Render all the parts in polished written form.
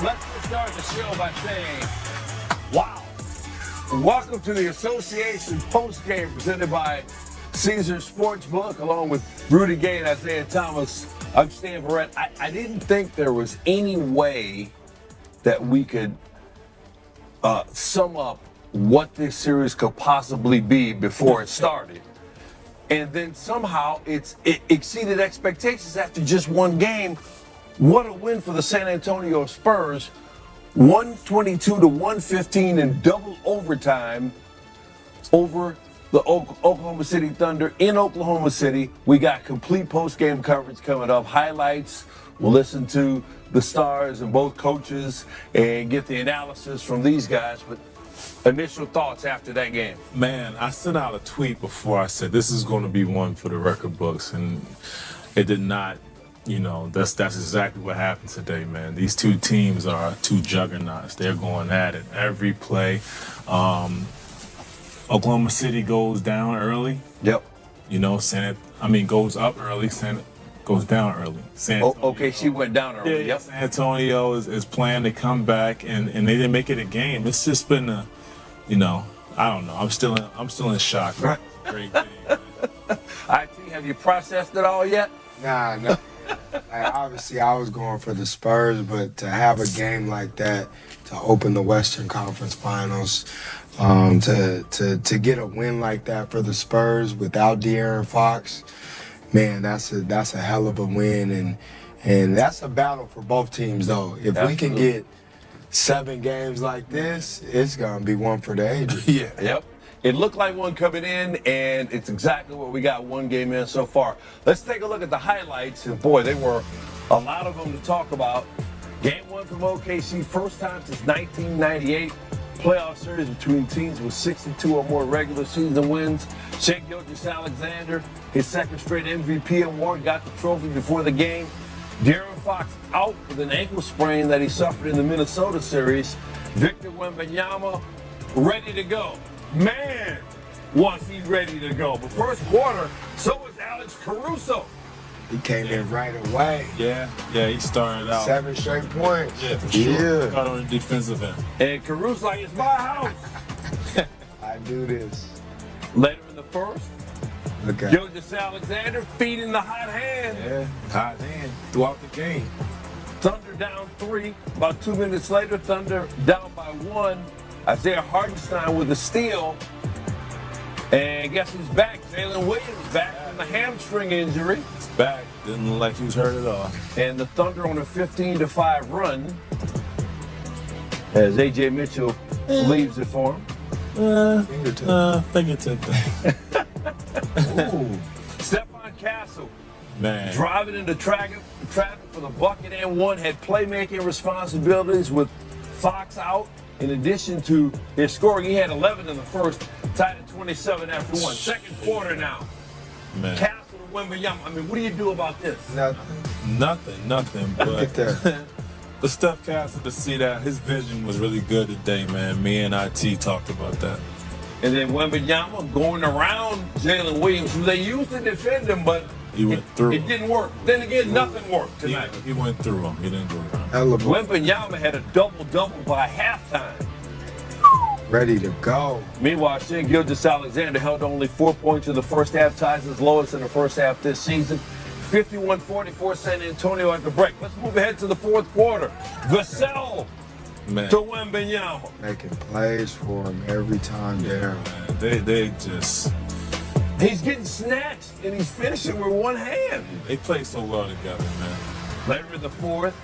Let's get started the show by saying, wow. Welcome to the Association postgame presented by Caesar Sportsbook, along with Rudy Gay and Isaiah Thomas. I'm Stan Verrett. I didn't think there was any way that we could sum up what this series could possibly be before it started. And then somehow it exceeded expectations after just one game. What a win for the San Antonio Spurs. 122-115 in double overtime over the Oklahoma City Thunder in Oklahoma City. We got complete post-game coverage coming up, highlights. We'll listen to the stars and both coaches and get the analysis from these guys. But initial thoughts after that game? Man, I sent out a tweet before. I said this is going to be one for the record books, and it did not. You know, that's exactly what happened today, man. These two teams are two juggernauts. They're going at it every play. Oklahoma City goes down early. Yep. You know, goes up early. Goes down early. Okay, she went down early. Yeah, yep. San Antonio is planning to come back, and they didn't make it a game. It's just been I don't know. I'm still in shock. Right. Great game. IT, have you processed it all yet? Nah. Obviously, I was going for the Spurs, but to have a game like that to open the Western Conference Finals, to get a win like that for the Spurs without De'Aaron Fox, man, that's a hell of a win, and that's a battle for both teams, though. If we can get 7 games like this, it's gonna be one for the ages. Yeah. Yep. It looked like one coming in, and it's exactly what we got, one game in so far. Let's take a look at the highlights, and boy, they were a lot of them to talk about. Game 1 from OKC, first time since 1998. Playoff series between teams with 62 or more regular season wins. Shaq Alexander, his second straight MVP award, got the trophy before the game. De'Aaron Fox out with an ankle sprain that he suffered in the Minnesota series. Victor Wembanyama ready to go. Man, was he ready to go. But first quarter, so was Alex Caruso. He came in right away. Yeah, he started out 7 straight points. Yeah, for sure. Yeah. Got on the defensive end. And Caruso, like, it's my house. I do this. Later in the first, Look at Gilgeous Alexander feeding the hot hand. Yeah, hot hand throughout the game. Thunder down 3. About 2 minutes later, Thunder down by 1. Isaiah Hartenstein with a steal. And guess who's back? Jalen Williams back from the hamstring injury. He's back. Didn't look like he was hurt at all. And the Thunder on a 15-5 run as A.J. Mitchell leaves it for him. Fingertip. Stephon Castle, Man. driving into traffic for the bucket and one, had playmaking responsibilities with Fox out. In addition to his scoring, he had 11 in the first, tied at 27 after one. Second quarter now. Man. Castle to Wembyama. I mean, what do you do about this? Nothing. But for Steph Castle to see that, his vision was really good today, man. Me and IT talked about that. And then Wembyama going around Jalen Williams, who they used to defend him, but He went through it him. didn't work. Then again, nothing worked tonight. He went through him. He didn't go around. Wembanyama had a double-double by halftime. ready to go. Meanwhile, Shaq Gilgeous Alexander held only 4 points in the first half, ties his lowest in the first half this season. 51-44 San Antonio at the break. Let's move ahead to the fourth quarter. Vassell to Wembanyama. Making plays for him every time there. They just... He's getting snatched, and he's finishing with one hand. They play so well together, man. Later in the fourth,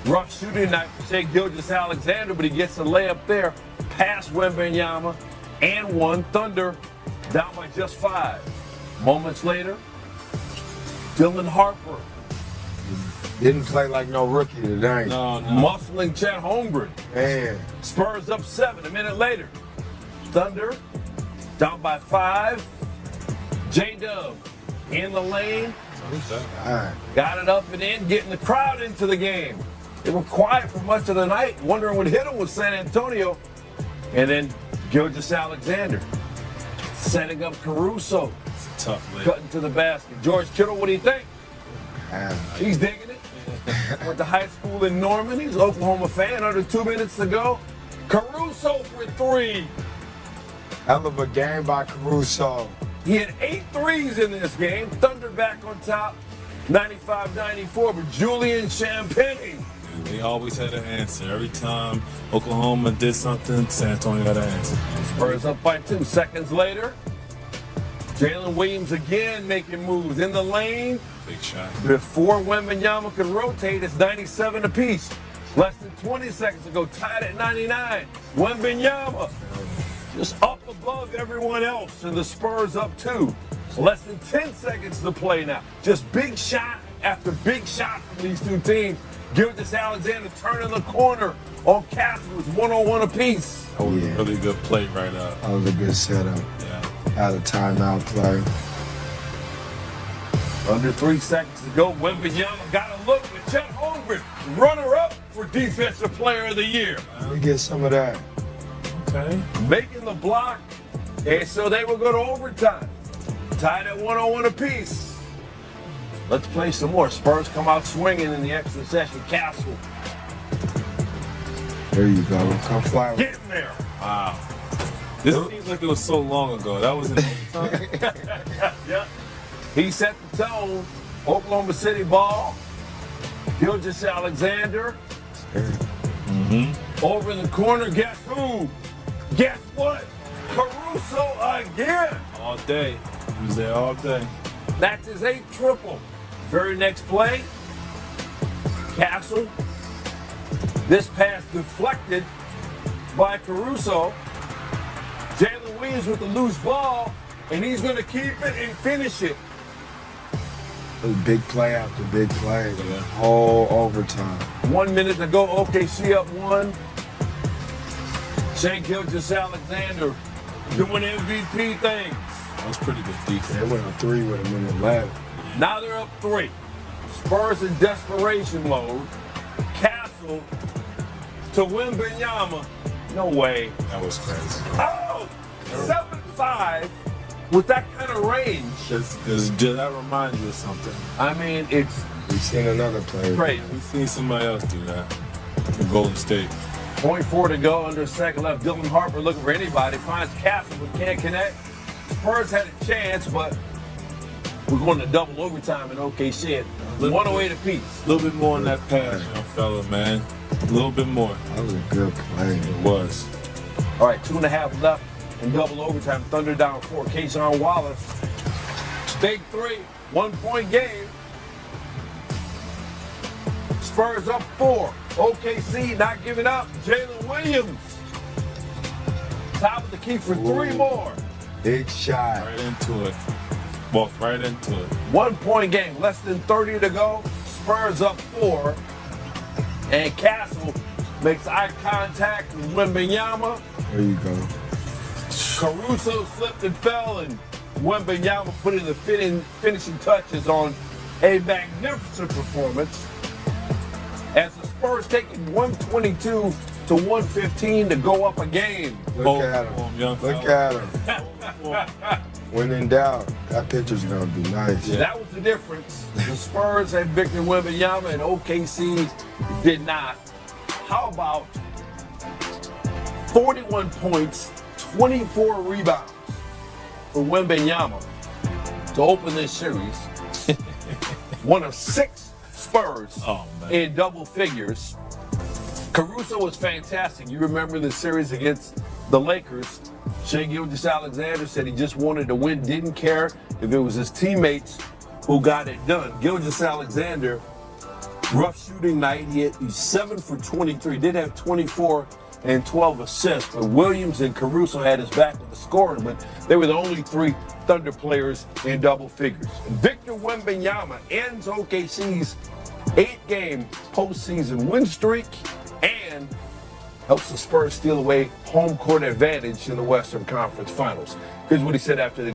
rough shooting night for Shaq Gilgeous Alexander, but he gets a layup there past Wembanyama and one. Thunder down by just 5. Moments later, Dylan Harper. Didn't play like no rookie today. No. Muscling Chet Holmgren. Man. Spurs up 7 a minute later. Thunder down by 5. J-Dub in the lane. Got it up and in, getting the crowd into the game. They were quiet for much of the night, wondering what hit them with San Antonio. And then Gilgeous Alexander setting up Caruso. It's a tough layup. Cutting to the basket. George Kittle, what do you think? He's digging it. Went to high school in Norman. He's an Oklahoma fan. Under 2 minutes to go. Caruso for 3. Hell of a game by Caruso. He had 8 threes in this game. Thunder back on top, 95-94. But Julian Champagnie. They always had an answer. Every time Oklahoma did something, San Antonio had an answer. Spurs up by 2 seconds later. Jalen Williams again making moves in the lane. Big shot. Before Wembenyama could rotate, it's 97 apiece. Less than 20 seconds ago, tied at 99. Wembenyama just up above everyone else, and the Spurs up 2. Less than 10 seconds to play now. Just big shot after big shot from these two teams. Gilgeous-Alexander turning the corner on Castle. It's 1-on-1 apiece. That was a really good play right up. That was a good setup. Yeah. Out of timeout play. Under 3 seconds to go, Wembenyama got a look with Chet Holmgren, runner-up for Defensive Player of the Year. Let me get some of that. Okay. Making the block, and so they will go to overtime. Tied at 1-on-1 apiece. Let's play some more. Spurs come out swinging in the extra session. Castle, There you go. Come fly. get in there. Wow. This seems like it was so long ago. That was in overtime. Yeah. He set the tone. Oklahoma City ball. Gilgeous-Alexander. Over in the corner, guess who? Guess what? Caruso again. All day. He was there all day. That's his 8th triple. Very next play, Castle. This pass deflected by Caruso. Jalen Williams with the loose ball, and he's going to keep it and finish it. Big play after big play. Yeah. Whole overtime. 1 minute to go, OKC up 1. Shea Gilgeous-Alexander doing MVP things. That was pretty good They defense. went on 3 with a minute left. Now they're up 3. Spurs in desperation mode. Castle to Wembenyama. No way. That was crazy. Oh! 7-5 with that kind of range. That reminds you of something. I mean, it's We've seen another player. crazy. We've seen somebody else do that. In Golden State. 0.4 to go, under a second left. Dylan Harper looking for anybody. Finds Castle but can't connect. Spurs had a chance, but we're going to double overtime in OKC at 108 apiece. A little bit more on that pass, young fella, man. A little bit more. That was a good play. It was. All right, 2.5 left in double overtime. Thunder down 4. Keyshawn Wallace. Big 3, 1-point game. Spurs up 4. OKC not giving up. Jalen Williams. Top of the key for 3 more. Big shot. Right into it. Walked right into it. 1-point game. Less than 30 to go. Spurs up 4. And Castle makes eye contact with Wembenyama. There you go. Caruso slipped and fell, and Wembenyama put in the finishing touches on a magnificent performance. As the Spurs taking 122 to 115 to go up a game. Look at him. Young Look fella. at him. When in doubt, that picture's going to be nice. Yeah. That was the difference. The Spurs had Victor Wembanyama and OKC did not. How about 41 points, 24 rebounds for Wembanyama to open this series? One of 6 Spurs in double figures. Caruso was fantastic. You remember the series against the Lakers. Shea Gilgeous-Alexander said he just wanted to win, didn't care if it was his teammates who got it done. Gilgeous-Alexander, rough shooting night. He's 7 for 23. Did have 24 and 12 assists. But Williams and Caruso had his back with the scoring, but they were the only 3 Thunder players in double figures. Victor Wembanyama ends OKC's 8-game postseason win streak and helps the Spurs steal away home court advantage in the Western Conference Finals. Here's what he said after the